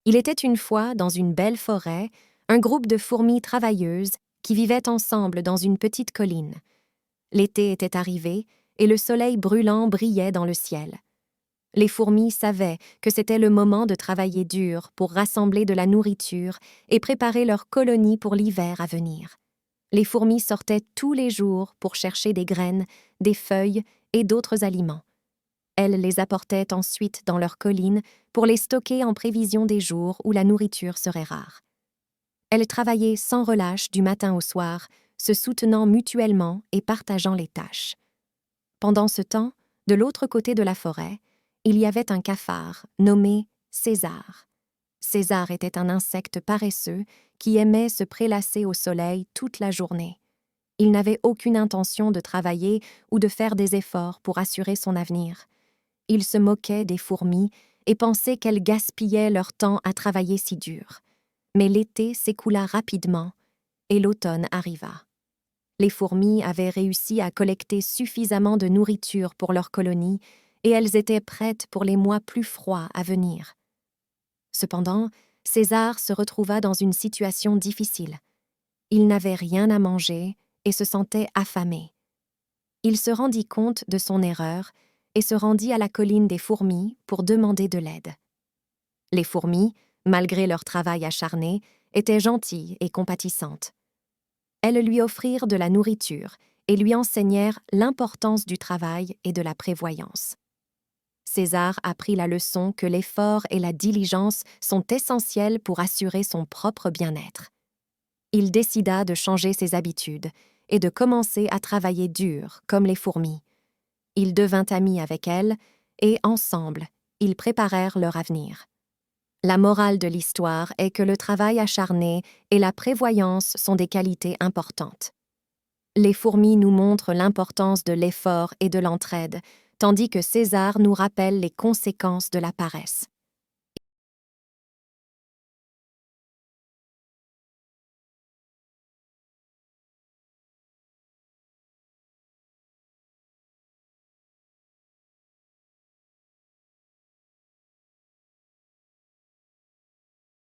Il était une fois, dans une belle forêt, un groupe de fourmis travailleuses qui vivaient ensemble dans une petite colline. L'été était arrivé et le soleil brûlant brillait dans le ciel. Les fourmis savaient que c'était le moment de travailler dur pour rassembler de la nourriture et préparer leur colonie pour l'hiver à venir. Les fourmis sortaient tous les jours pour chercher des graines, des feuilles et d'autres aliments. Elles les apportaient ensuite dans leur colline pour les stocker en prévision des jours où la nourriture serait rare. Elles travaillaient sans relâche du matin au soir, se soutenant mutuellement et partageant les tâches. Pendant ce temps, de l'autre côté de la forêt, il y avait un cafard nommé César. César était un insecte paresseux qui aimait se prélasser au soleil toute la journée. Il n'avait aucune intention de travailler ou de faire des efforts pour assurer son avenir. Il se moquait des fourmis et pensait qu'elles gaspillaient leur temps à travailler si dur. Mais l'été s'écoula rapidement et l'automne arriva. Les fourmis avaient réussi à collecter suffisamment de nourriture pour leur colonie et elles étaient prêtes pour les mois plus froids à venir. Cependant, César se retrouva dans une situation difficile. Il n'avait rien à manger et se sentait affamé. Il se rendit compte de son erreur et se rendit à la colline des fourmis pour demander de l'aide. Les fourmis, malgré leur travail acharné, étaient gentilles et compatissantes. Elles lui offrirent de la nourriture et lui enseignèrent l'importance du travail et de la prévoyance. César apprit la leçon que l'effort et la diligence sont essentiels pour assurer son propre bien-être. Il décida de changer ses habitudes et de commencer à travailler dur comme les fourmis. Il devint ami avec elles et, ensemble, ils préparèrent leur avenir. La morale de l'histoire est que le travail acharné et la prévoyance sont des qualités importantes. Les fourmis nous montrent l'importance de l'effort et de l'entraide, tandis que César nous rappelle les conséquences de la paresse.